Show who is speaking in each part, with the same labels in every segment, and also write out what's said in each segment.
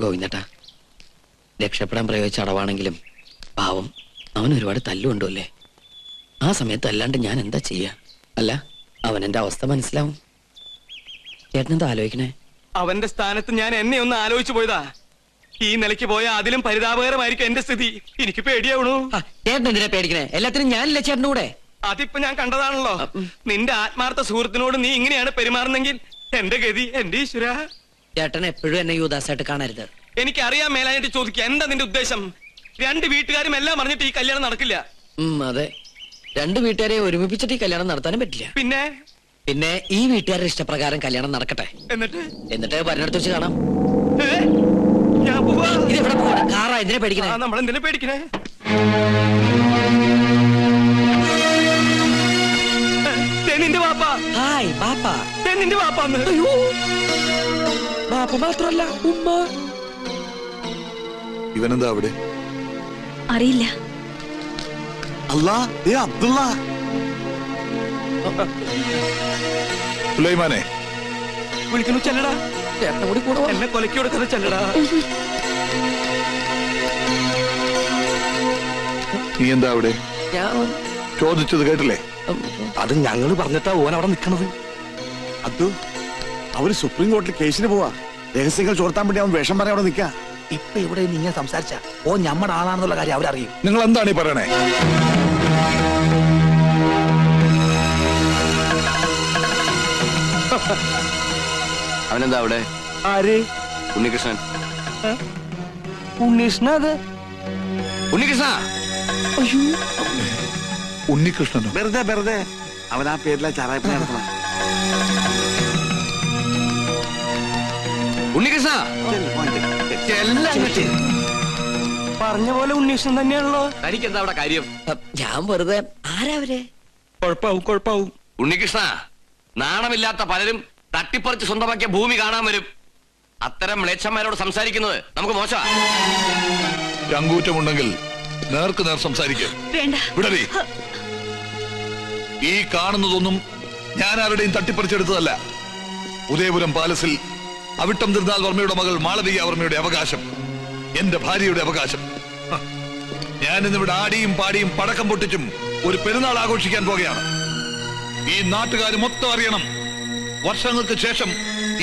Speaker 1: ഗോവിന്ദേട്ടാ, രക്ഷപ്പെടാൻ പ്രയോഗിച്ച അടവാണെങ്കിലും പാവം അവൻ ഒരുപാട് തല്ലുകൊണ്ടുമല്ലേ. ആ സമയത്ത് അല്ലാണ്ട് ഞാൻ എന്താ ചെയ്യാ? അല്ല, അവൻ എന്റെ അവസ്ഥ മനസ്സിലാവും. ചേട്ടനെന്താ ആലോചിക്കണേ?
Speaker 2: അവന്റെ സ്ഥാനത്ത് ഞാൻ എന്നെ ഒന്ന് ആലോചിച്ചു പോയതാ. ഈ നിലയ്ക്ക് പോയാൽ അതിലും പരിതാപകരമായിരിക്കും എന്റെ സ്ഥിതി. എനിക്ക് പേടിയാവണു.
Speaker 1: ചേട്ടൻ എന്തിനാ പേടിക്കണേ? എല്ലാത്തിനും ഞാനില്ല ചേട്ടൻ്റെ കൂടെ.
Speaker 2: അതിപ്പോ ഞാൻ കണ്ടതാണല്ലോ. നിന്റെ ആത്മാർത്ഥ സുഹൃത്തിനോട് നീ ഇങ്ങനെയാണ് പെരുമാറുന്നെങ്കിൽ എന്റെ ഗതി, എന്റെ ഈശ്വര.
Speaker 1: ചേട്ടൻ എപ്പോഴും എന്നെ യൂദാസായിട്ട് കാണരുത്.
Speaker 2: എനിക്കറിയാൻ മേലായിട്ട് ചോദിക്കുക, എന്താ നിന്റെ ഉദ്ദേശം? രണ്ട് വീട്ടുകാരും എല്ലാം പറഞ്ഞിട്ട് ഈ കല്യാണം നടക്കില്ല.
Speaker 1: അതെ, രണ്ട് വീട്ടുകാരെ ഒരുമിപ്പിച്ചിട്ട് ഈ കല്യാണം നടത്താനും പറ്റില്ല.
Speaker 2: പിന്നെ
Speaker 1: ഈ വീട്ടുകാരുടെ ഇഷ്ടപ്രകാരം കല്യാണം നടക്കട്ടെ. എന്നിട്ട് പറഞ്ഞെടുത്ത് വെച്ച് കാണാം.
Speaker 2: ഞാൻ പോവാ.
Speaker 1: ഇതെവിടെ പോവാ? കാറാ, എന്തിനാ പേടിക്കണേ?
Speaker 2: നമ്മളെന്തിനാ പേടിക്കണേ? നിന്റെ വാപ്പ.
Speaker 1: ഹായ് ബാപ്പ.
Speaker 2: നിന്റെ വാപ്പാന്ന്.
Speaker 1: ബാപ്പ മാത്രല്ല, ഉമ്മ.
Speaker 3: ഇവനെന്താ അവിടെ?
Speaker 4: അറിയില്ല.
Speaker 3: അല്ലാ, അബ്ദുള്ള. സുലൈമാനെ
Speaker 2: വിളിക്കുന്നു, ചെല്ലടാ.
Speaker 1: ചേട്ടനെ കൂടി കൂടെ
Speaker 2: എന്നെ കൊലക്കി കൊടുക്കുന്നത് ചെല്ലടാ.
Speaker 3: നീ എന്താ അവിടെ?
Speaker 1: ഞാൻ
Speaker 3: ചോദിച്ചത് കേട്ടില്ലേ?
Speaker 5: അത് ഞങ്ങള് പറഞ്ഞിട്ടാ ഓൻ അവിടെ നിക്കണത്.
Speaker 3: അതു അവര് സുപ്രീം കോടതിയിൽ കേസിന് പോവാ. രഹസ്യങ്ങൾ ചോർത്താൻ വേണ്ടി അവൻ വേഷം പറയാൻ അവിടെ നിൽക്കാ.
Speaker 5: ഇപ്പൊ ഇവിടെ നിങ്ങൾ സംസാരിച്ച ഓ ഞമ്മടെ ആളാണെന്നുള്ള കാര്യം അവരറിയും.
Speaker 3: നിങ്ങൾ എന്താണ് ഈ പറയണേ?
Speaker 6: അവനെന്താ അവിടെ?
Speaker 5: ആര്?
Speaker 6: ഉണ്ണികൃഷ്ണൻ.
Speaker 5: ഉണ്ണീഷ്ണ? അത്
Speaker 6: ഉണ്ണികൃഷ്ണ.
Speaker 3: ഉണ്ണികൃഷ്ണനോ?
Speaker 7: വെറുതെ അവൻ ആ പേരില ചാറായ്പ നടത്തണം.
Speaker 6: ഉണ്ണികൃഷ്ണ
Speaker 2: പറഞ്ഞ പോലെ ഉണ്ണീഷ്ണൻ തന്നെയാണല്ലോ.
Speaker 6: തനിക്കെന്താ അവിടെ കാര്യം?
Speaker 1: ഞാൻ വെറുതെ. ആരാവരെ?
Speaker 2: കുഴപ്പാവും.
Speaker 6: ഉണ്ണികൃഷ്ണ, നാണമില്ലാത്ത പലരും തട്ടിപ്പറിച്ച് സ്വന്തമാക്കിയ ഭൂമി കാണാൻ വരും. അത്തരം മ്ലേച്ഛന്മാരോട് സംസാരിക്കുന്നത് നമുക്ക് മോശമാണ്.
Speaker 3: ചങ്കൂറ്റമുണ്ടെങ്കിൽ നേർക്ക് നേർ സംസാരിക്കും. വിടറി. ഈ കാണുന്നതൊന്നും ഞാൻ ആരുടെയും തട്ടിപ്പറിച്ചെടുത്തതല്ല. ഉദയപുരം പാലസിൽ അവിട്ടം തിരുനാൾ വർമ്മയുടെ മകൾ മാളവിക വർമ്മയുടെ അവകാശം, എന്റെ ഭാര്യയുടെ അവകാശം. ഞാൻ ഇന്നിവിടെ ആടിയും പാടിയും പടക്കം പൊട്ടിച്ചും ഒരു പെരുന്നാൾ ആഘോഷിക്കാൻ പോകുകയാണ്. ഈ നാട്ടുകാർ മൊത്തം അറിയണം, വർഷങ്ങൾക്ക് ശേഷം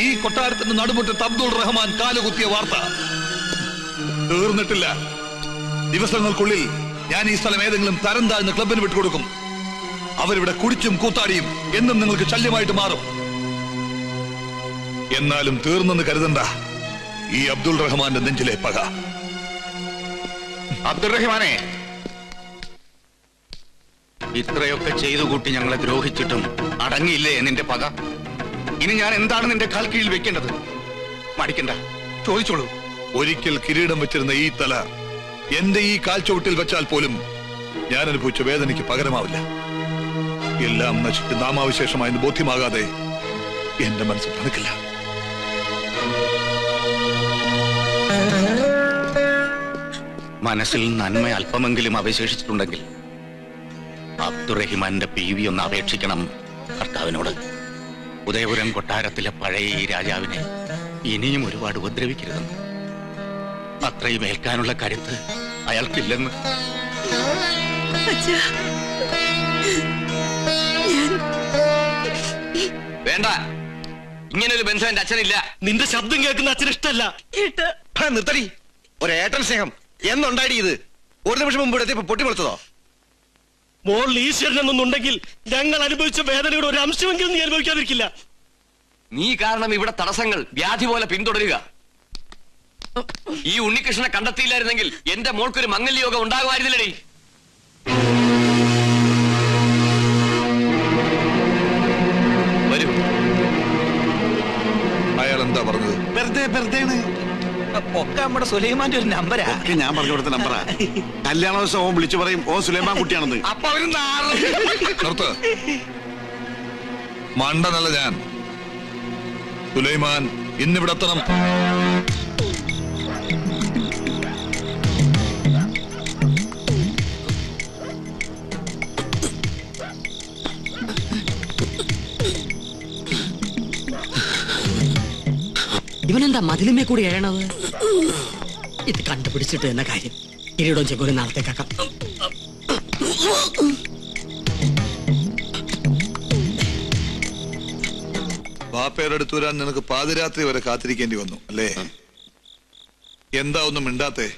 Speaker 3: ഈ കൊട്ടാരത്തിന്റെ നടുമുറ്റത്ത് അബ്ദുൾ റഹ്മാൻ കാലുകുത്തിയ വാർത്ത. തീർന്നിട്ടില്ല. ദിവസങ്ങൾക്കുള്ളിൽ ഞാൻ ഈ സ്ഥലം ഏതെങ്കിലും തരം താഴ്ന്ന ക്ലബിന് വിട്ടുകൊടുക്കും. അവരിവിടെ കുടിച്ചും കൂത്താടിയും എന്നും നിങ്ങൾക്ക് ശല്യമായിട്ട് മാറും. എന്നാലും തീർന്നെന്ന് കരുതണ്ട ഈ അബ്ദുൾ റഹ്മാന്റെ നെഞ്ചിലെ പക.
Speaker 6: അബ്ദുൾ റഹ്മാനെ, ഇത്രയൊക്കെ ചെയ്തു കൂട്ടി ഞങ്ങളെ ദ്രോഹിച്ചിട്ടും അടങ്ങിയില്ലേ നിന്റെ പക? ഇനി ഞാൻ എന്താണ് നിന്റെ കാൽ കീഴിൽ വെക്കേണ്ടത്? മടിക്കണ്ട, ചോദിച്ചോളൂ.
Speaker 3: ഒരിക്കൽ കിരീടം വെച്ചിരുന്ന ഈ തല എന്റെ ഈ കാൽച്ചുവട്ടിൽ വെച്ചാൽ പോലും ഞാൻ അനുഭവിച്ച വേദനയ്ക്ക് പകരമാവില്ല. എല്ലാം നശിച്ച് നാമാവിശേഷമായെന്ന് ബോധ്യമാകാതെ എന്റെ മനസ്സ് തണുക്കില്ല.
Speaker 6: മനസ്സിൽ നന്മ അല്പമെങ്കിലും അവശേഷിച്ചിട്ടുണ്ടെങ്കിൽ അബ്ദുറഹിമാന്റെ PV ഒന്ന് അപേക്ഷിക്കണം കർത്താവിനോട്. ഉദയപുരം കൊട്ടാരത്തിലെ പഴയ ഈ രാജാവിനെ ഇനിയും ഒരുപാട് ഉപദ്രവിക്കരുതെന്ന്. അത്രയും ഏൽക്കാനുള്ള കരുത്ത് അയാൾക്കില്ലെന്ന്. വേണ്ട, ഇങ്ങനൊരു ബന്ധം എന്റെ അച്ഛനില്ല.
Speaker 2: നിന്റെ ശബ്ദം കേൾക്കുന്ന അച്ഛൻ ഇഷ്ടല്ല.
Speaker 5: നിർത്തടി. ഒരേട്ടൻ സ്നേഹം എന്നുണ്ടായി ഇത്? ഒരു നിമിഷം മുമ്പ് എത്തിയപ്പോ പൊട്ടിമുളച്ചതോ?
Speaker 2: മോൾ ഈശ്വരൻ എന്നൊന്നുണ്ടെങ്കിൽ ഞങ്ങൾ അനുഭവിച്ച വേദനയുടെ ഒരു അംശമെങ്കിലും നീ അനുഭവിക്കാതിരിക്കില്ല.
Speaker 6: നീ കാരണം ഇവിടെ തടസ്സങ്ങൾ വ്യാധി പോലെ പിന്തുടരുക. ഈ ഉണ്ണികൃഷ്ണനെ കണ്ടെത്തിയില്ലായിരുന്നെങ്കിൽ എന്റെ മോൾക്കൊരു മംഗല്യയോഗം ഉണ്ടാകുമായിരുന്നില്ലടി. വരൂ.
Speaker 3: അയാൾ എന്താ പറഞ്ഞത്?
Speaker 7: വെറുതെ
Speaker 5: ഒക്കെ നമ്മുടെ സുലൈമാന്റെ ഒരു നമ്പരാ.
Speaker 7: ഒക്കെ ഞാൻ പറഞ്ഞു കൊടുത്ത നമ്പറാ. കല്യാണ ദിവസം ഓൻ വിളിച്ചു പറയും ഓ സുലൈമാൻ കുട്ടിയാണെന്ന്.
Speaker 6: അപ്പൊ അവര്
Speaker 3: നിർത്ത്. മണ്ടനല്ല ഞാൻ. സുലൈമാൻ ഇന്നിവിടെ എത്തണം.
Speaker 8: ഇവനെന്താ മതിലുമേ കൂടി എഴണത്? ഇത് കണ്ടുപിടിച്ചിട്ട് എന്ന കാര്യം. കിരീടവും ചെക്കോലും നാളത്തേക്കാക്കാം.
Speaker 3: ബാപ്പയുടെ അടുത്ത് വരാൻ നിനക്ക് പാതിരാത്രി വരെ കാത്തിരിക്കേണ്ടി വന്നു അല്ലേ? എന്താ ഒന്നും മിണ്ടാത്തേ?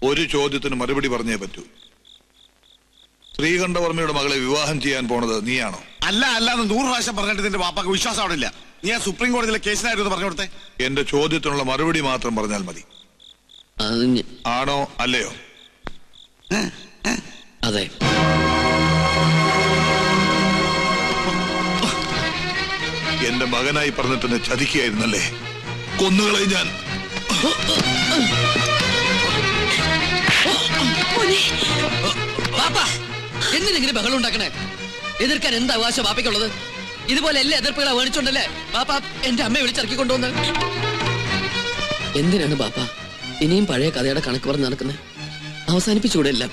Speaker 3: ഒരു ചോദ്യത്തിന് മറുപടി പറഞ്ഞേ പറ്റൂ. ശ്രീകണ്ഠവർമ്മയുടെ മകളെ വിവാഹം ചെയ്യാൻ പോണത് നീയാണോ?
Speaker 7: അല്ല അല്ലാന്ന് 100 പ്രാവശ്യം പറഞ്ഞിട്ട് നിന്റെ വാപ്പാക്ക് വിശ്വാസം അവിടെ ഇല്ല. നീ ആ സുപ്രീം കോടതിയിലെ കേസിനായിരുന്നു പറഞ്ഞു കൊടുത്തേ.
Speaker 3: എന്റെ ചോദ്യത്തിനുള്ള മറുപടി മാത്രം പറഞ്ഞാൽ മതി. ആണോ അല്ലയോ?
Speaker 1: അതെ.
Speaker 3: എന്റെ മകനായി പറഞ്ഞിട്ട് എന്നെ ചതിക്കുകയായിരുന്നല്ലേ? കൊന്നുകളെ ഞാൻ.
Speaker 1: എന്തിനെങ്കിലും ബഹളം ഉണ്ടാക്കണേ? എതിർക്കാൻ എന്താ അവകാശം ബാപ്പയ്ക്കുള്ളത്? ഇതുപോലെ എല്ലാ എതിർപ്പുകളെ വേണിച്ചോണ്ടല്ലേ ബാപ്പ എന്റെ അമ്മയെ വിളിച്ചിറക്കി കൊണ്ടുവന്ന്. എന്തിനാണ് ബാപ്പ ഇനിയും പഴയ കഥയുടെ കണക്ക് പറഞ്ഞ് നടക്കുന്നത്? അവസാനിപ്പിച്ചൂടെ എല്ലാം?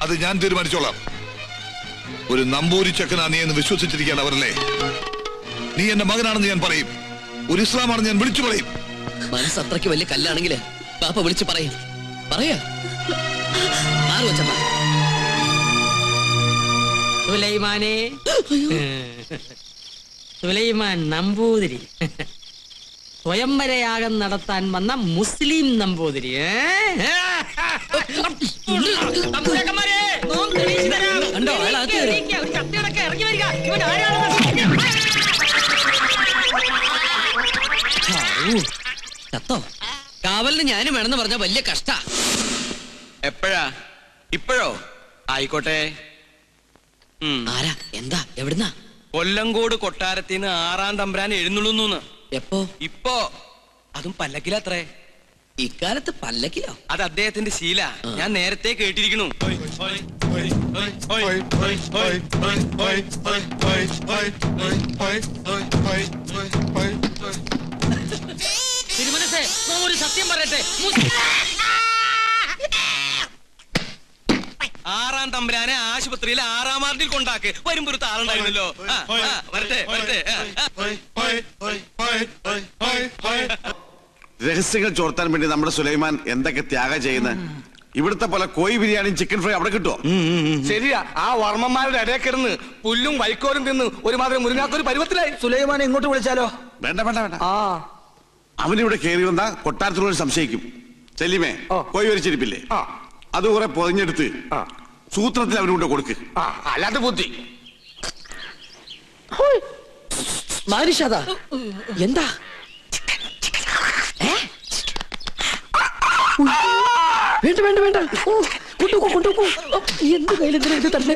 Speaker 3: അത് ഞാൻ തീരുമാനിച്ചോളാം. ഒരു നമ്പൂരി ചെക്കനാ നീ എന്ന് വിശ്വസിച്ചിരിക്കുകയാണ് അവരല്ലേ? നീ എന്റെ മകനാണെന്ന് ഞാൻ പറയും. ഒരു ഇസ്ലാമാണെന്ന് ഞാൻ വിളിച്ചു പറയും.
Speaker 1: മനസ്സ് അത്രയ്ക്ക് വലിയ കല്ലാണെങ്കിൽ ബാപ്പ വിളിച്ചു പറയും. പറയാ
Speaker 8: സുലൈമാനെ, സുലൈമാൻ നമ്പൂതിരി, സ്വയംവരയാഗം നടത്താൻ വന്ന മുസ്ലിം നമ്പൂതിരി.
Speaker 1: ചത്തോ? കാവലിന് ഞാനും വേണമെന്ന് പറഞ്ഞ വലിയ കഷ്ട.
Speaker 2: എപ്പോഴാ? ഇപ്പോഴോ? ആയിക്കോട്ടെ.
Speaker 1: ആരാ? എന്താ? എവിടുന്നാ?
Speaker 2: കൊല്ലങ്കോട് കൊട്ടാരത്തിന്ന് 6-ാം തമ്പുരാൻ എഴുന്നള്ളുന്നു.
Speaker 1: എപ്പോ?
Speaker 2: ഇപ്പോ. അതും പല്ലക്കിലത്രേ.
Speaker 1: ഇക്കാലത്ത് പല്ലക്കിലോ?
Speaker 2: അത് അദ്ദേഹത്തിന്റെ ശീല. ഞാൻ നേരത്തെ കേട്ടിരിക്കണു.
Speaker 8: തിരുമനസേ, ഒരു സത്യം പറയട്ടെ.
Speaker 2: 6-ാം തമ്പുരാനെ ആശുപത്രിയിൽ 6-ാം വാർഡിൽ കൊണ്ടാക്ക്. വരുമ്പോ ഒരു താളുണ്ടായിരുന്നല്ലോ. വരട്ടെ വരട്ടെ.
Speaker 7: രഹസ്യങ്ങൾ ചോർത്താൻ വേണ്ടി നമ്മുടെ സുലൈമാൻ എന്തൊക്കെ ത്യാഗം ചെയ്യുന്നത്. ഇവിടുത്തെ പോലെ കോഴി ബിരിയാണിയും ചിക്കൻ ഫ്രൈ അവിടെ കിട്ടുമോ?
Speaker 2: ശരിയാ. ആ വർമ്മന്മാരുടെ ഇടയിൽ കിടന്ന് പുല്ലും വൈക്കോലും തിന്ന് ഒരുമാതിരി മുരുങ്ങാക്കൊരു പരുവത്തിലായി. സുലൈമാനെ ഇങ്ങോട്ട് വിളിച്ചാലോ?
Speaker 7: വേണ്ട വേണ്ട വേണ്ട. അവനിവിടെ കയറി വന്ന കൊട്ടാരത്തിനോട് സംശയിക്കും. ചെല്ലിമേ, കോഴി വരിച്ചിരിപ്പില്ലേ? അത് കുറെ പൊതിഞ്ഞെടുത്ത് സൂത്രത്തിൽ അവനുകൊണ്ട് കൊടുക്ക്.
Speaker 2: അല്ലാതെ ബുദ്ധി.
Speaker 1: മാനുഷാദാ, എന്താ? വേണ്ട വേണ്ട വേണ്ട, കൊണ്ടുപോ കൊണ്ടുപോ. എന്ത് കയ്യിലെന്തിനാ ഇത് തന്നെ?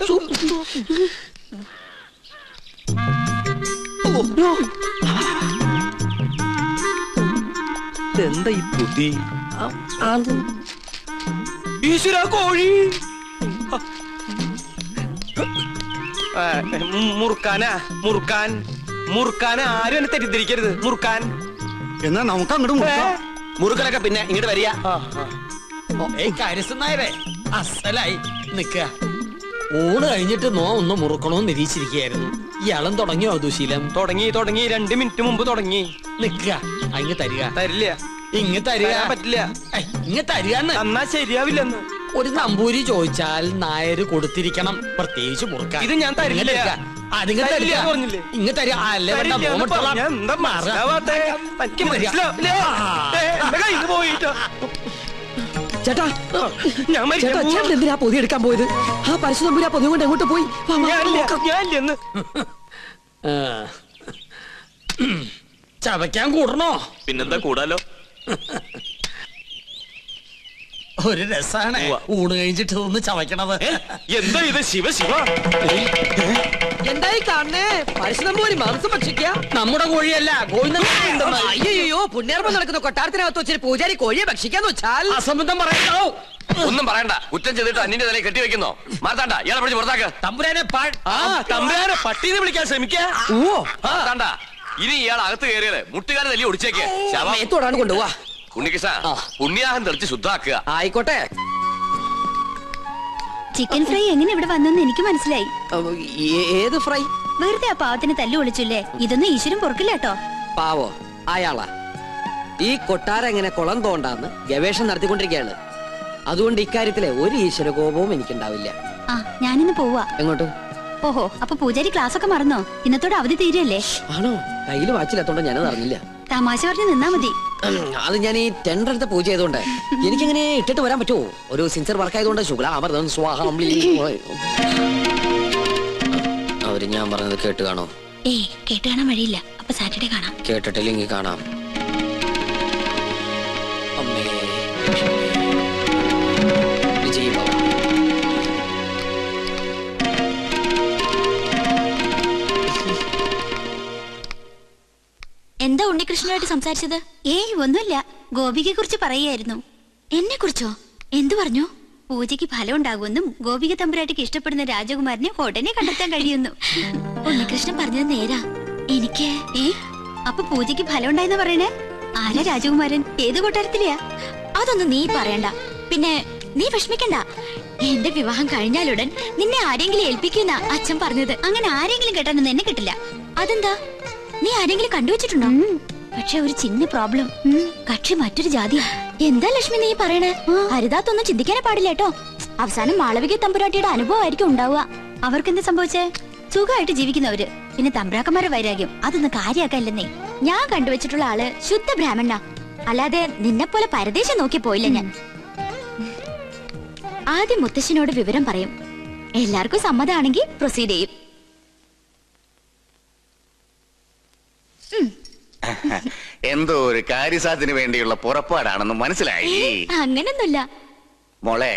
Speaker 2: എന്താ ഈ ബുദ്ധി? ഈശ്വര, കോഴി മുറുക്കാനാ? മുറുക്കാനെ ആരും എന്നെ തെറ്റിദ്ധരിക്കരുത്. മുറുക്കാൻ
Speaker 8: എന്നാ നമുക്ക് അങ്ങോട്ട്
Speaker 2: മുറുക്കലൊക്കെ പിന്നെ ഇങ്ങോട്ട് വരിക.
Speaker 8: കാര്യസ്ഥനായരെ അസലായി നിക്ക. ഊണ് കഴിഞ്ഞിട്ട് ഒന്ന് മുറുക്കണോന്ന് നിരീക്ഷിച്ചിരിക്കുകയായിരുന്നു. ഇയാളും തുടങ്ങിയോ ദുശീലം?
Speaker 2: തുടങ്ങി 2 മിനിറ്റ് മുമ്പ് തുടങ്ങി.
Speaker 8: നിക്ക, അങ്ങ് തരിക.
Speaker 2: തരില്ല.
Speaker 8: ഇങ്ങ് തരിക.
Speaker 2: പറ്റില്ല.
Speaker 8: ഇങ്ങ് തരികന്ന്.
Speaker 2: എന്നാ ശരിയാവില്ലെന്ന്.
Speaker 8: ഒരു നമ്പൂരി ചോദിച്ചാൽ നായര് കൊടുത്തിരിക്കണം, പ്രത്യേകിച്ച് മുറുക്കാൻ.
Speaker 2: ഇത് ഞാൻ തരില്ല.
Speaker 8: ഇങ്ങ് തരിക. അല്ലേ ചേട്ടാ, ചേട്ടൻ എന്തിനാ പൊതി എടുക്കാൻ പോയത്? ആ പരശുനമ്പൂരി ആ പൊതി കൊണ്ട് എങ്ങോട്ട് പോയി? ചവയ്ക്കാൻ കൂടണോ?
Speaker 2: പിന്നെന്താ കൂടാലോ.
Speaker 8: ഒരു രസാണ് ഊണ് കഴിഞ്ഞിട്ട് ഒന്ന് ചവയ്ക്കണത്.
Speaker 2: എന്താ ഇത്? ശിവ ശിവ,
Speaker 8: എന്തായി കാണണേ? പരശുനമ്പൂരി മാംസം ഭക്ഷിക്ക. നമ്മുടെ കോഴിയല്ല, അയ്യോ പുണ്യാർമ്മം നടക്കുന്ന കൊട്ടാരത്തിനകത്ത് വെച്ചൊരു പൂജാരി കോഴിയെ ഭക്ഷിക്കാന്ന് വെച്ചാൽ അസംബന്ധം പറയണോ?
Speaker 5: ഒന്നും പറയണ്ട. കുറ്റം ചെയ്തിട്ട് അന്യന്റെ തലയിൽ കെട്ടിവെക്കുന്നോ? മാർത്താണ്ട, ഇയാളെ പിടിച്ച് പുറത്താക്ക്.
Speaker 8: തമ്പുരാനെ
Speaker 2: തമ്പുരാനെ പട്ടീനെ വിളിക്കാൻ ശ്രമിക്കാ.
Speaker 5: മാർത്താണ്ട, ഇനി ഇയാൾ അകത്ത് കയറിയത് മുട്ടുകാരെ തല്ലി ഒടിച്ചേക്ക്.
Speaker 8: മേത്തോടാണ് കൊണ്ടുപോവാ.
Speaker 5: ഉണ്ണികൃഷ്ണ, പുണ്യാഹം തെളിച്ച് ശുദ്ധാക്കുക.
Speaker 8: ആയിക്കോട്ടെ.
Speaker 4: ചിക്കൻ ഫ്രൈ എങ്ങനെ ഇവിടെ വന്നെന്ന് എനിക്ക് മനസ്സിലായി.
Speaker 8: ഏത് ഫ്രൈ?
Speaker 4: വെറുതെ ആ പാവത്തിന് തല്ലു വിളിച്ചില്ലേ? ഇതൊന്നും ഈശ്വരൻ പൊറുക്കില്ല കേട്ടോ.
Speaker 1: പാവോ?
Speaker 8: അയാളാ ഈ കൊട്ടാരം എങ്ങനെ കുളം തോണ്ടാന്ന് ഗവേഷണം നടത്തിക്കൊണ്ടിരിക്കുകയാണ്. അതുകൊണ്ട് ഇക്കാര്യത്തിലെ ഒരു ഈശ്വരകോപവും എനിക്കുണ്ടാവില്ല.
Speaker 4: ആ ഞാനിന്ന് പോവാ.
Speaker 8: എങ്ങോട്ട്?
Speaker 4: ഓഹോ, അപ്പൊ പൂജാരി ക്ലാസ് ഒക്കെ മറന്നോ? ഇന്നത്തോടെ അവധി തീരല്ലേ?
Speaker 8: ആണോ? കയ്യിൽ വാച്ചില്ലാത്തോണ്ട് ഞാനത് അറിഞ്ഞില്ല.
Speaker 4: തമാശ പറഞ്ഞ് നിന്നാ മതി.
Speaker 8: അത് ഞാൻ ഈ ടെൻഡർ എടുത്ത പൂജ ചെയ്തോണ്ട് എനിക്കെങ്ങനെ ഇട്ടിട്ട് വരാൻ പറ്റുമോ? ഒരു സിൻസിയർ വർക്ക് ആയതുകൊണ്ട് ശുക്ലാമൃതം സ്വാഹം.
Speaker 1: അവര് ഞാൻ പറഞ്ഞത് കേട്ട് കാണോ?
Speaker 4: ഏയ് കേട്ട് കാണാൻ വഴിയില്ല. അപ്പൊ സാറ്റർഡേ കാണാം.
Speaker 1: കേട്ടിട്ടില്ലെങ്കിൽ കാണാം. അമ്മേ വിജയ് ഭവ.
Speaker 4: എന്താ ഉണ്ണികൃഷ്ണനായിട്ട് സംസാരിച്ചത്? ഏയ് ഒന്നുമില്ല. ഗോപികയെ കുറിച്ച് പറയായിരുന്നു. എന്നെ കുറിച്ചോ? എന്തു പറഞ്ഞു? പൂജയ്ക്ക് ഫലം ഉണ്ടാകുമെന്നും ഗോപിക തമ്പുരാട്ടിക്ക് ഇഷ്ടപ്പെടുന്ന രാജകുമാരനെ ഉടനെ കണ്ടെത്താൻ കഴിയുന്നു. ഉണ്ണികൃഷ്ണൻ പറഞ്ഞത് നേരാ. എനിക്ക് അപ്പൊ പൂജയ്ക്ക് ഫലം ഉണ്ടായെന്ന് പറയണേ? ആരാ രാജകുമാരൻ? ഏത് കൊട്ടാരത്തിലെയാ? അതൊന്നും നീ പറയണ്ട. പിന്നെ നീ വിഷമിക്കണ്ട. എന്റെ വിവാഹം കഴിഞ്ഞാലുടൻ നിന്നെ ആരെങ്കിലും ഏൽപ്പിക്കുന്ന അച്ഛൻ പറഞ്ഞത്. അങ്ങനെ ആരെങ്കിലും കേട്ടാനൊന്നും എന്നെ കിട്ടില്ല. അതെന്താ? നീ ആരെങ്കിലും കണ്ടുവച്ചിട്ടുണ്ടോ? പക്ഷെ ഒരു ചിന്ന പ്രോബ്ലം. കക്ഷി മറ്റൊരു ജാതിയാ. എന്താ ലക്ഷ്മി നീ പറയണേ? ഹരിതാത്തൊന്നും ചിന്തിക്കാനേ പാടില്ല കേട്ടോ. അവസാനം മാളവിക തമ്പുരാട്ടിയുടെ അനുഭവമായിരിക്കും ഉണ്ടാവുക. അവർക്കെന്താ സംഭവിച്ചേ? സുഖമായിട്ട് ജീവിക്കുന്നവര്. പിന്നെ തമ്പ്രാക്കന്മാരുടെ വൈരാഗ്യം അതൊന്നും കാര്യാക്കല്ലെന്നേ. ഞാൻ കണ്ടുവച്ചിട്ടുള്ള ആള് ശുദ്ധ ബ്രാഹ്മണ. അല്ലാതെ നിന്നെ പോലെ പരദേശം നോക്കി പോയില്ല ഞാൻ. ആദ്യം മുത്തശ്ശനോട് വിവരം പറയും. എല്ലാവർക്കും സമ്മതമാണെങ്കിൽ പ്രൊസീഡ് ചെയ്യും.
Speaker 6: എന്തോ ഒരു കാര്യസാധ്യത്തിന് വേണ്ടിയുള്ള പുറപ്പാടാണെന്ന് മനസ്സിലായി.
Speaker 4: അങ്ങനൊന്നുമില്ല
Speaker 6: മോളെ.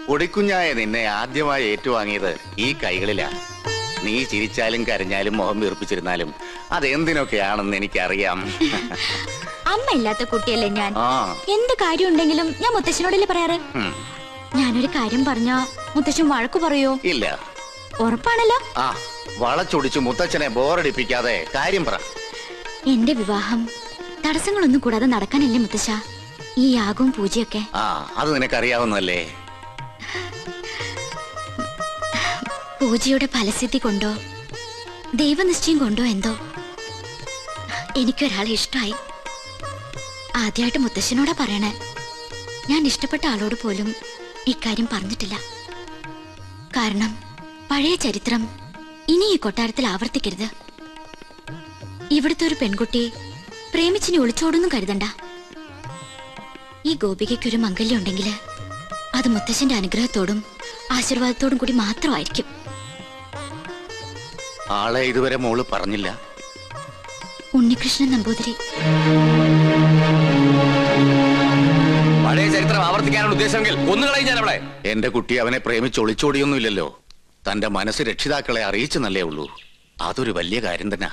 Speaker 6: പൊടിക്കുഞ്ഞായ നിന്നെ ആദ്യമായി ഏറ്റുവാങ്ങിയത് ഈ കൈകളിലാ. നീ ചിരിച്ചാലും കരഞ്ഞാലും മുഖം വീർപ്പിച്ചിരുന്നാലും അതെന്തിനൊക്കെയാണെന്ന് എനിക്കറിയാം.
Speaker 4: അമ്മ ഇല്ലാത്ത കുട്ടിയല്ലേ ഞാൻ.
Speaker 6: ആ.
Speaker 4: എന്ത് കാര്യം ഉണ്ടെങ്കിലും ഞാൻ മുത്തശ്ശനോടല്ലേ പറയാറ്. ഞാനൊരു കാര്യം പറഞ്ഞാ മുത്തശ്ശൻ വഴക്കു പറയോ?
Speaker 6: ഇല്ല.
Speaker 4: ഉറപ്പാണല്ലോ.
Speaker 6: ആ, വളച്ചൊടിച്ചു മുത്തച്ഛനെ ബോറടിപ്പിക്കാതെ കാര്യം പറ.
Speaker 4: എന്റെ വിവാഹം തടസ്സങ്ങളൊന്നും കൂടാതെ നടക്കാനല്ലേ മുത്തശ്ശ ഈ യാഗവും പൂജയൊക്കെ?
Speaker 6: ആ, അത് നിനക്കറിയാവുന്നല്ലേ.
Speaker 4: പൂജയുടെ ഫലസിദ്ധി കൊണ്ടോ ദൈവനിശ്ചയം കൊണ്ടോ എന്തോ എനിക്കൊരാളെ ഇഷ്ടമായി. ആദ്യമായിട്ട് മുത്തശ്ശനോടാ പറയണേ. ഞാൻ ഇഷ്ടപ്പെട്ട ആളോട് പോലും ഇക്കാര്യം പറഞ്ഞിട്ടില്ല. കാരണം പഴയ ചരിത്രം ഇനി ഈ കൊട്ടാരത്തിൽ ആവർത്തിക്കരുത്. ഇവിടുത്തെ ഒരു പെൺകുട്ടി പ്രേമിച്ചിനി ഒളിച്ചോടൊന്നും കരുതണ്ട. ഈ ഗോപികയ്ക്കൊരു മംഗല്യം ഉണ്ടെങ്കിൽ അത് മുത്തശ്ശന്റെ അനുഗ്രഹത്തോടും ആശീർവാദത്തോടും കൂടി മാത്രമായിരിക്കും.
Speaker 6: ആളെ ഇതുവരെ മോള് പറഞ്ഞില്ല.
Speaker 4: ഉണ്ണികൃഷ്ണൻ നമ്പൂതിരി.
Speaker 5: പഴയ ചരിത്രം ആവർത്തിക്കാനുള്ള ഉദ്ദേശമെങ്കിൽ ഒന്നുകളെ ഞാൻ അവളെ.
Speaker 6: എന്റെ കുട്ടി അവനെ പ്രേമിച്ച് ഒളിച്ചോടിയൊന്നുമില്ലല്ലോ. തന്റെ മനസ്സ് രക്ഷിതാക്കളെ അറിയിച്ചെന്നല്ലേ ഉള്ളൂ. അതൊരു വലിയ കാര്യം തന്നെ.